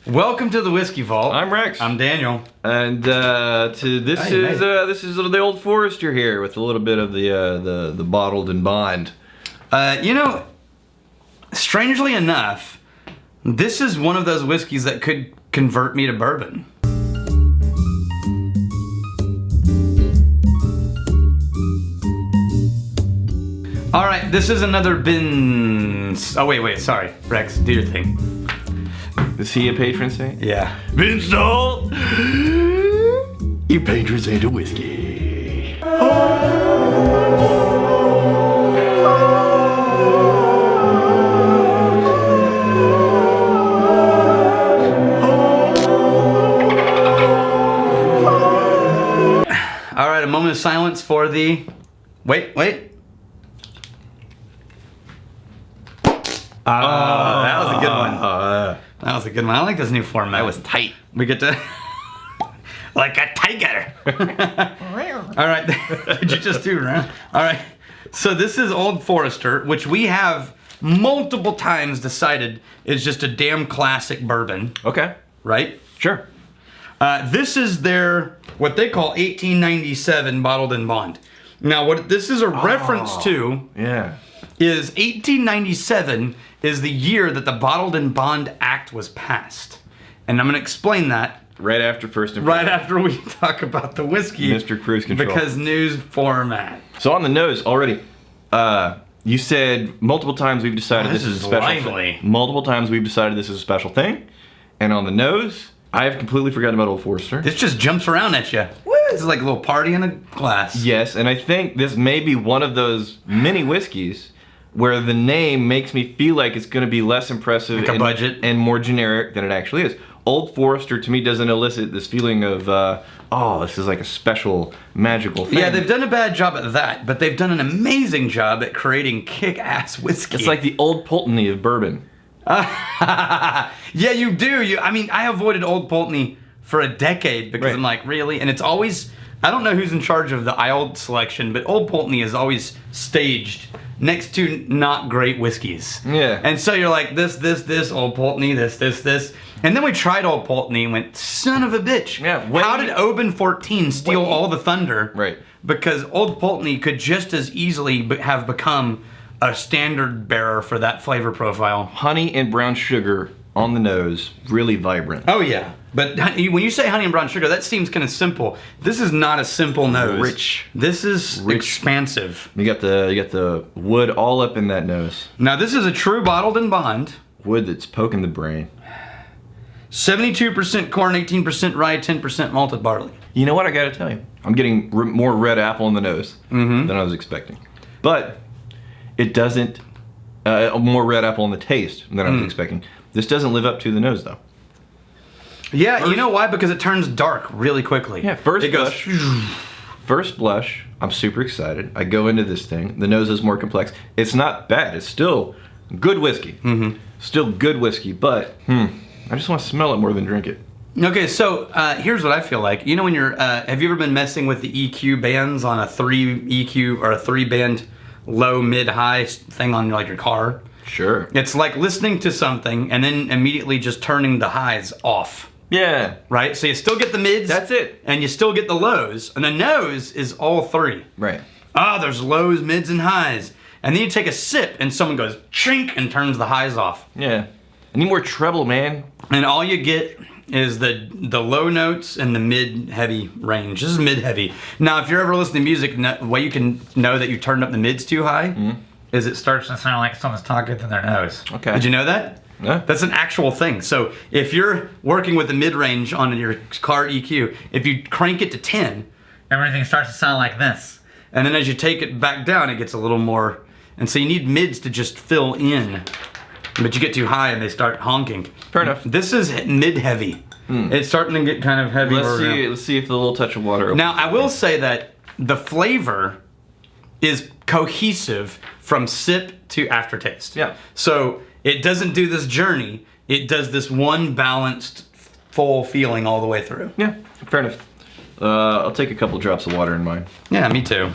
Welcome to the Whiskey Vault. I'm Rex. I'm Daniel. And this is the Old Forester here with a little bit of the bottled and bond. Strangely enough, this is one of those whiskeys that could convert me to bourbon. All right, this is another Bin's. Oh wait, sorry, Rex, do your thing. Is he a patron saint? Yeah. Vince Dahl, you patron saint of whiskey. All right, a moment of silence for the. Wait. That was a good one. That was a good one. I like this new format. That was tight. We get to like a tiger. All right, did you just do right? All right, so this is Old Forester, which we have multiple times decided is just a damn classic bourbon. Okay. Right? Sure. This is their what they call 1897 bottled in bond. Now, what this is a reference to? Yeah. Is 1897 is the year that the Bottled in Bond Act was passed. And I'm going to explain that. Right after first impression. Right after we talk about the whiskey. Mr. Cruise Control. Because news format. So on the nose already, you said multiple times we've decided this is a special lively. thing. Multiple times we've decided this is a special thing. And on the nose, I have completely forgotten about Old Forester. This just jumps around at you. It's like a little party in a glass. Yes, and I think this may be one of those mini whiskeys where the name makes me feel like it's going to be less impressive like a budget and more generic than it actually is. Old Forester to me doesn't elicit this feeling of, this is like a special magical thing. Yeah, they've done a bad job at that, but they've done an amazing job at creating kick-ass whiskey. It's like the Old Pulteney of bourbon. Yeah, you do. I avoided Old Pulteney for a decade because I'm like, really? And it's always, I don't know who's in charge of the Old selection, but Old Pulteney is always staged next to not great whiskeys. Yeah. And so you're like, this, Old Pulteney, this. And then we tried Old Pulteney and went, son of a bitch. Yeah. How did Oban 14 steal all the thunder? Right. Because Old Pulteney could just as easily have become a standard bearer for that flavor profile. Honey and brown sugar on the nose, really vibrant. Oh yeah, but when you say honey and brown sugar, that seems kind of simple. This is not a simple nose. Rich. This is expansive. You got the wood all up in that nose. Now this is a true bottled in bond. Wood that's poking the brain. 72% corn, 18% rye, 10% malted barley. You know what I gotta tell you? I'm getting more red apple in the nose than I was expecting. But it doesn't, more red apple in the taste than I was expecting. This doesn't live up to the nose though. Yeah, you know why? Because it turns dark really quickly. Yeah, first blush, I'm super excited. I go into this thing, the nose is more complex. It's not bad, it's still good whiskey. Still good whiskey, but I just want to smell it more than drink it. Okay, so here's what I feel like. You know when you're, have you ever been messing with the EQ bands on a 3 EQ or a 3-band low, mid, high thing on like your car? Sure. It's like listening to something and then immediately just turning the highs off. Yeah. Right? So you still get the mids. That's it. And you still get the lows. And the nose is all three. Right. There's lows, mids, and highs. And then you take a sip and someone goes chink and turns the highs off. Yeah. I need more treble, man. And all you get is the low notes and the mid-heavy range. This is mid-heavy. Now, if you're ever listening to music, the way you can know that you turned up the mids too high is it starts to sound like someone's talking through their nose. Okay. Did you know that? No. That's an actual thing. So if you're working with the mid-range on your car EQ, if you crank it to 10, everything starts to sound like this. And then as you take it back down, it gets a little more, and so you need mids to just fill in. But you get too high and they start honking. Fair enough. This is mid-heavy. It's starting to get kind of heavy. Let's see if the little touch of water opens. Now, I will say that the flavor is cohesive from sip to aftertaste. Yeah. So it doesn't do this journey. It does this one balanced, full feeling all the way through. Yeah, fair enough. I'll take a couple drops of water in mine. Yeah, me too.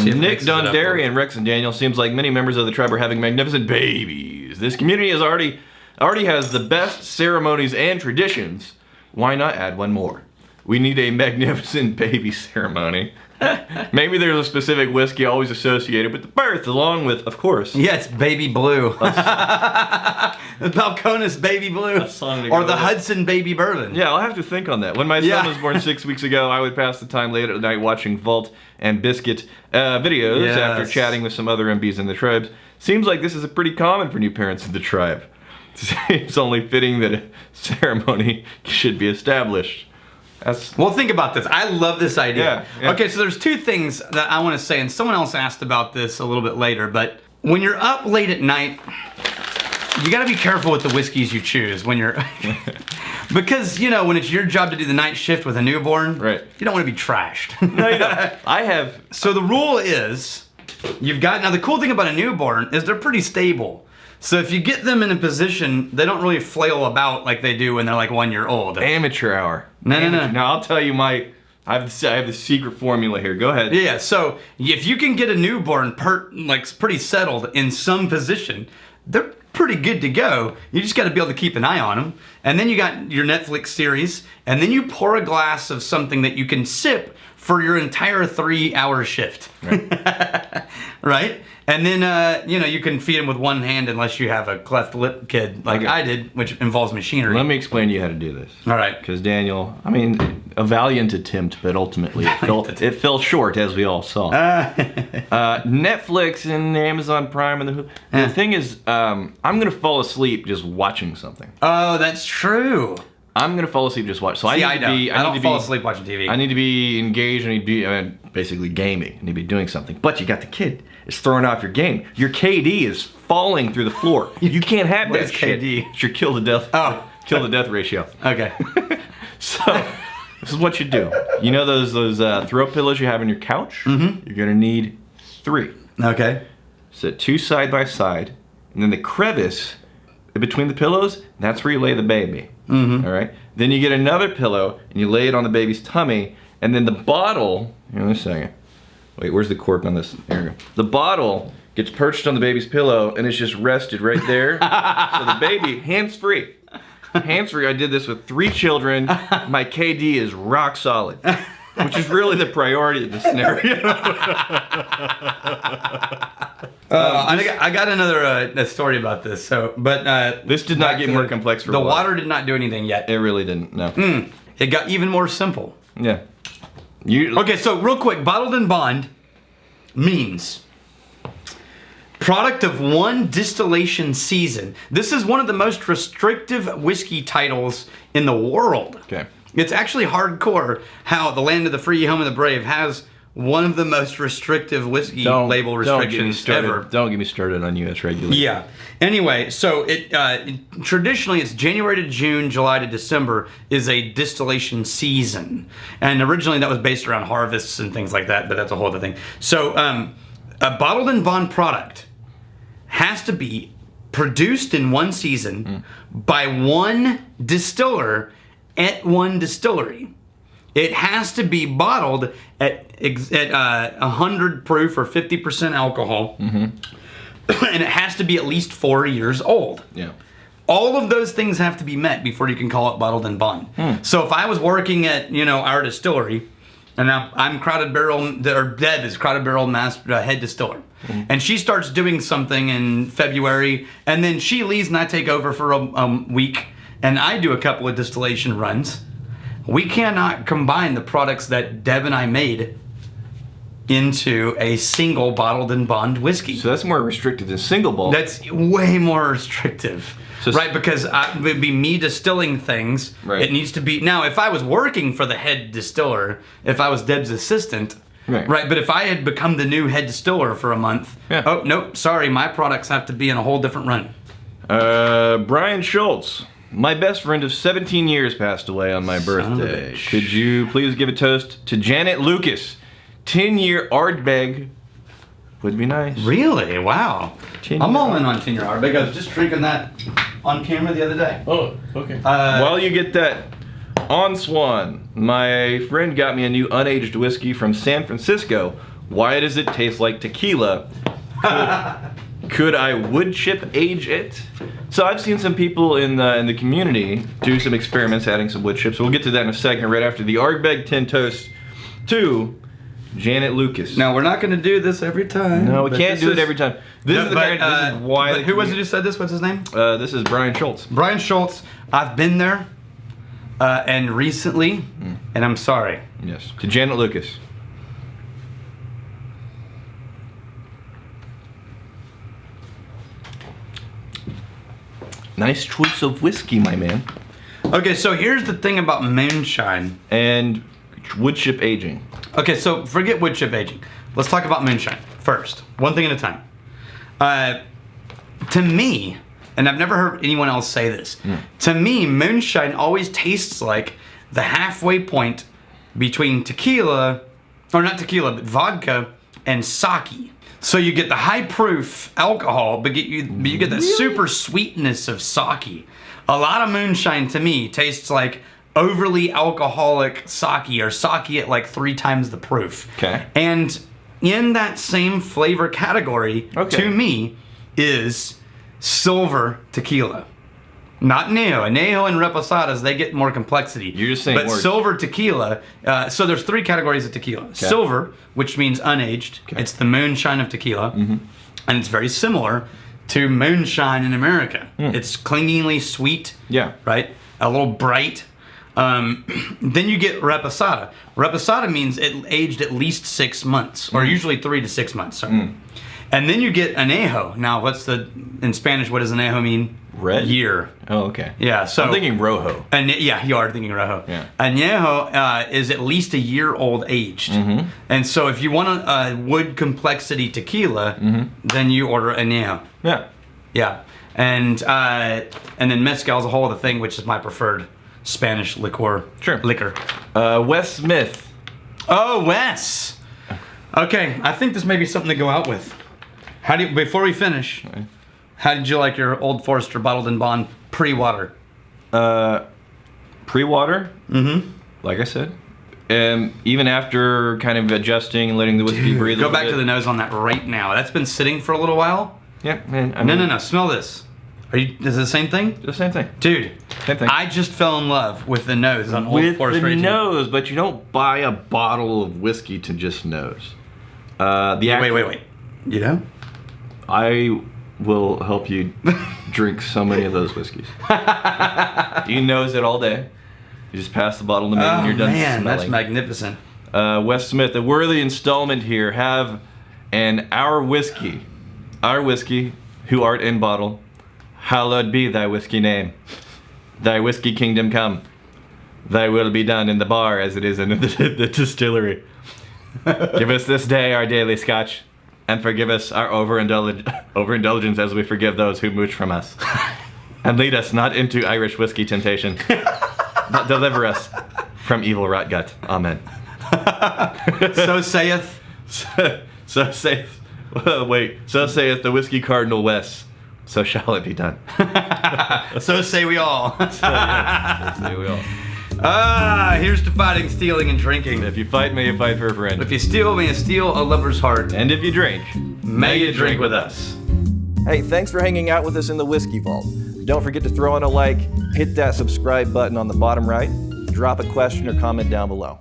Nick Dundary and Rex and Daniel seems like many members of the tribe are having magnificent babies. This community has already already has the best ceremonies and traditions. Why not add one more? We need a magnificent baby ceremony. Maybe there's a specific whiskey always associated with the birth, along with, of course. Yeah, it's Baby Blue. The Balcones Baby Blue. Or the Hudson Baby Bourbon. Yeah, I'll have to think on that. When my son was born 6 weeks ago, I would pass the time late at night watching Vault and Biscuit videos after chatting with some other MBs in the tribes. Seems like this is pretty common for new parents in the tribe. It's only fitting that a ceremony should be established. Well, think about this. I love this idea. Yeah. Okay, so there's two things that I want to say, and someone else asked about this a little bit later, but when you're up late at night, you got to be careful with the whiskeys you choose when you're... Because, you know, when it's your job to do the night shift with a newborn, right, you don't want to be trashed. No, you don't. I have... So the rule is, now the cool thing about a newborn is they're pretty stable. So if you get them in a position, they don't really flail about like they do when they're like 1 year old. Amateur hour. No. Now I'll tell you I have the secret formula here. Go ahead. Yeah, so if you can get a newborn pretty settled in some position, they're pretty good to go. You just got to be able to keep an eye on them. And then you got your Netflix series, and then you pour a glass of something that you can sip for your entire 3-hour shift. Right. Right? And then, you can feed them with one hand unless you have a cleft lip kid like I did, which involves machinery. Let me explain to you how to do this. All right. Because Daniel, a valiant attempt, but ultimately it fell short, as we all saw. Netflix and Amazon Prime and the thing is, I'm going to fall asleep just watching something. Oh, that's true. I'm going to fall asleep just watching. So I don't fall asleep watching TV. I need to be engaged. I need to be basically gaming. I need to be doing something. But you got the kid. It's throwing off your game. Your KD is falling through the floor. You can't have what that is shit. KD? It's your kill to death ratio. Okay. So this is what you do. You know those throw pillows you have on your couch? Mm-hmm. You're gonna need 3. Okay. Set 2 side by side, and then the crevice between the pillows, that's where you lay the baby. Mm-hmm. All right. Then you get another pillow and you lay it on the baby's tummy, and then the bottle. Hang on a second. Wait, where's the cork on this? There we go. The bottle gets perched on the baby's pillow, and it's just rested right there. So the baby, hands-free. Hands-free, I did this with 3 children. My KD is rock solid, which is really the priority of the scenario. I got another story about this. But this did not get more complex for a while. The water did not do anything yet. It really didn't, no. It got even more simple. Yeah. Okay, so real quick, bottled in bond means product of 1 distillation season. This is one of the most restrictive whiskey titles in the world. Okay. It's actually hardcore how the land of the free, home of the brave has one of the most restrictive whiskey label restrictions ever. Don't get me started on U.S. regulation. Yeah. Anyway, so traditionally it's January to June, July to December is a distillation season, and originally that was based around harvests and things like that. But that's a whole other thing. So a bottled in bond product has to be produced in 1 season by 1 distiller at 1 distillery. It has to be bottled at 100 proof or 50% alcohol, and it has to be at least 4 years old. Yeah. All of those things have to be met before you can call it bottled in bond. So if I was working at our distillery, and now I'm Crowded Barrel, or Deb is Crowded Barrel master head distiller, and she starts doing something in February, and then she leaves and I take over for a week, and I do a couple of distillation runs. We cannot combine the products that Deb and I made into a single bottled in bond whiskey. So that's more restricted than single bottle. That's way more restrictive. So right, because it would be me distilling things. Right. It needs to be... Now, if I was working for the head distiller, if I was Deb's assistant... Right, but if I had become the new head distiller for a month... Yeah. Oh, nope, sorry, my products have to be in a whole different run. Brian Schultz. My best friend of 17 years passed away on my birthday. Could you please give a toast to Janet Lucas? 10-year Ardbeg would be nice. Really? Wow. I'm all in on 10-year Ardbeg. I was just drinking that on camera the other day. Oh, okay. While you get that, on Swan, my friend got me a new unaged whiskey from San Francisco. Why does it taste like tequila? Could I wood chip age it? So I've seen some people in the community do some experiments adding some wood chips. We'll get to that in a second, right after the Ardbeg Tin Toast to Janet Lucas. Now we're not going to do this every time. No, we can't do it every time. This is why. But who was it who said this? What's his name? This is Brian Schultz. Brian Schultz. I've been there, and recently, and I'm sorry. Yes. To Janet Lucas. Nice choice of whiskey, my man. Okay, so here's the thing about moonshine. And wood chip aging. Okay, so forget wood chip aging. Let's talk about moonshine first. One thing at a time. To me, and I've never heard anyone else say this, to me, moonshine always tastes like the halfway point between tequila, or not tequila, but vodka and sake. So you get the high proof alcohol, but you get the super sweetness of sake. A lot of moonshine to me tastes like overly alcoholic sake, or sake at like 3 times the proof. Okay. And in that same flavor category, to me, is silver tequila. Not Añejo. Añejo and Reposadas, they get more complexity. You're just saying words. Silver tequila, so there's 3 categories of tequila. Okay. Silver, which means unaged. Okay. It's the moonshine of tequila. And it's very similar to moonshine in America. It's clingingly sweet. Yeah. Right? A little bright. Then you get Reposada. Reposada means it aged at least 6 months, or usually 3 to 6 months. Sorry. And then you get Añejo. Now, in Spanish, what does Añejo mean? Red? Year. Oh, okay. Yeah, so... I'm thinking Rojo. Yeah, you are thinking Rojo. Yeah. Añejo is at least a year old aged. And so if you want a wood complexity tequila, then you order Añejo. Yeah. Yeah. And then Mezcal is a whole other thing, which is my preferred Spanish liquor. Wes Smith. Oh, Wes! Okay, I think this may be something to go out with. Before we finish, how did you like your Old Forester bottled in bond pre-water? Pre-water? Like I said. Even after kind of adjusting and letting the whiskey breathe a little bit. Go back to the nose on that right now. That's been sitting for a little while. Yeah, man. No. Smell this. Is it the same thing? The same thing. Dude, same thing. I just fell in love with the nose on Old Forester. With the nose, but you don't buy a bottle of whiskey to just nose. Wait. You know? I will help you drink so many of those whiskeys. You nose it all day. You just pass the bottle to me and you're done smelling. That's magnificent. Wes Smith, a worthy installment here. Have our whiskey, who art in bottle, hallowed be thy whiskey name. Thy whiskey kingdom come. Thy will be done in the bar as it is in the distillery. Give us this day our daily scotch, and forgive us our overindulgence as we forgive those who mooch from us. And lead us not into Irish whiskey temptation, but deliver us from evil rot gut. Amen. So saith the whiskey cardinal Wes. So shall it be done. So say we all. So say we all. Here's to fighting, stealing, and drinking. If you fight, may you fight for a friend. If you steal, may you steal a lover's heart. And if you drink, may you drink with us. Hey, thanks for hanging out with us in the Whiskey Vault. Don't forget to throw in a like, hit that subscribe button on the bottom right, drop a question or comment down below.